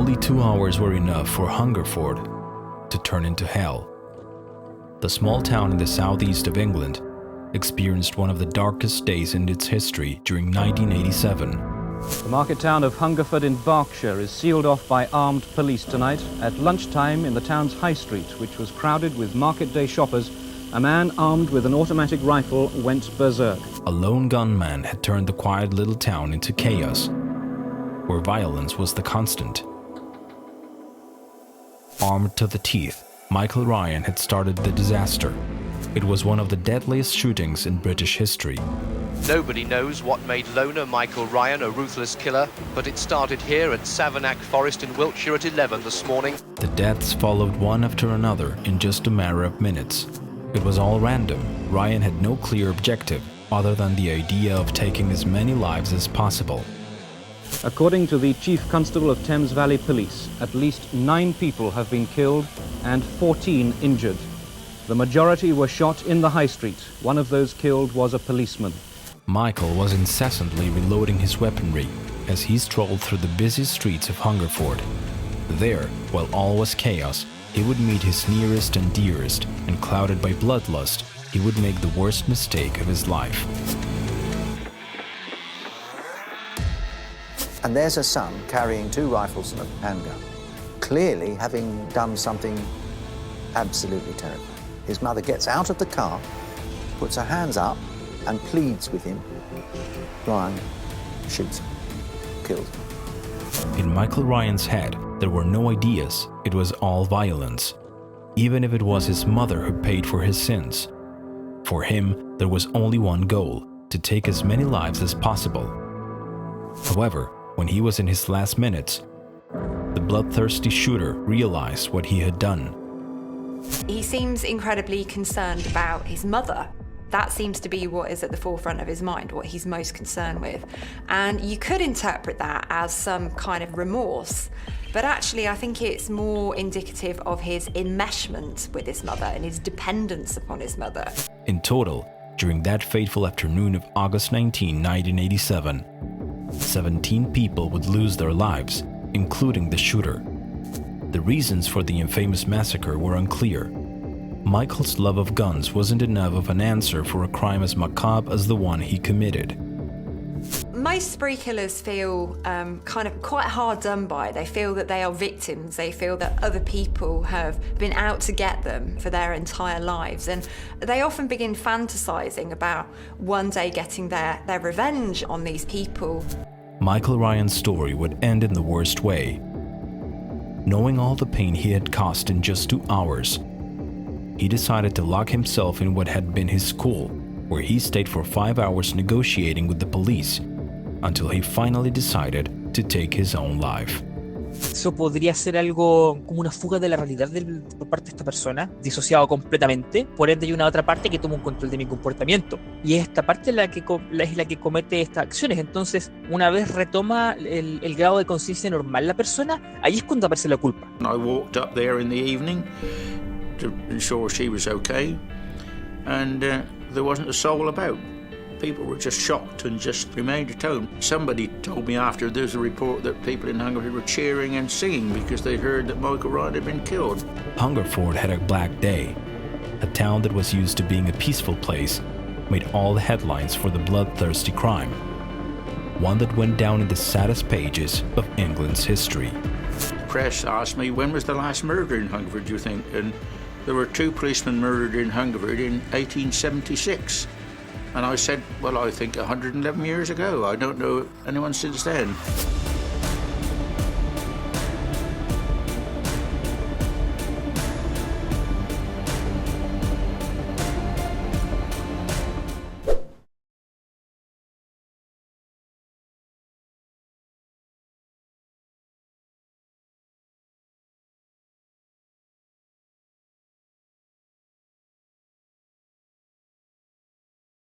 Only 2 hours were enough for Hungerford to turn into hell. The small town in the southeast of England experienced one of the darkest days in its history during 1987. The market town of Hungerford in Berkshire is sealed off by armed police tonight. At lunchtime in the town's high street, which was crowded with market day shoppers, a man armed with an automatic rifle went berserk. A lone gunman had turned the quiet little town into chaos, where violence was the constant. Armed to the teeth, Michael Ryan had started the disaster. It was one of the deadliest shootings in British history. Nobody knows what made loner Michael Ryan a ruthless killer, but it started here at Savernake Forest in Wiltshire at 11 this morning. The deaths followed one after another in just a matter of minutes. It was all random. Ryan had no clear objective other than the idea of taking as many lives as possible. According to the Chief Constable of Thames Valley Police, at least 9 people have been killed and 14 injured. The majority were shot in the high street. One of those killed was a policeman. Michael was incessantly reloading his weaponry as he strolled through the busy streets of Hungerford. There, while all was chaos, he would meet his nearest and dearest, and clouded by bloodlust, he would make the worst mistake of his life. And there's a son carrying 2 rifles and a handgun, clearly having done something absolutely terrible. His mother gets out of the car, puts her hands up, and pleads with him. Ryan shoots him, kills him. In Michael Ryan's head, there were no ideas. It was all violence, even if it was his mother who paid for his sins. For him, there was only one goal: to take as many lives as possible. However, when he was in his last minutes, the bloodthirsty shooter realized what he had done. He seems incredibly concerned about his mother. That seems to be what is at the forefront of his mind, what he's most concerned with. And you could interpret that as some kind of remorse, but actually I think it's more indicative of his enmeshment with his mother and his dependence upon his mother. In total, during that fateful afternoon of August 19, 1987, 17 people would lose their lives, including the shooter. The reasons for the infamous massacre were unclear. Michael's love of guns wasn't enough of an answer for a crime as macabre as the one he committed. Most spree killers feel kind of quite hard done by. They feel that they are victims. They feel that other people have been out to get them for their entire lives. And they often begin fantasizing about one day getting their revenge on these people. Michael Ryan's story would end in the worst way. Knowing all the pain he had caused in just 2 hours, he decided to lock himself in what had been his school, where he stayed for 5 hours negotiating with the police, until he finally decided to take his own life. Eso podría ser algo como una fuga de la realidad por parte de esta persona, disociado completamente. Por ende hay una otra parte que toma un control de mi comportamiento, y esta parte es la que comete estas acciones. Entonces, una vez retoma el grado de conciencia normal la persona, ahí es cuando aparece la culpa. I walked up there in the evening to ensure she was okay, and there wasn't a soul about. People were just shocked and just remained at home. Somebody told me after there's a report that people in Hungerford were cheering and singing because they heard that Michael Ryan had been killed. Hungerford had a black day. A town that was used to being a peaceful place made all the headlines for the bloodthirsty crime, one that went down in the saddest pages of England's history. The press asked me, when was the last murder in Hungerford, do you think? And there were 2 policemen murdered in Hungerford in 1876. And I said, well, I think 111 years ago. I don't know anyone since then.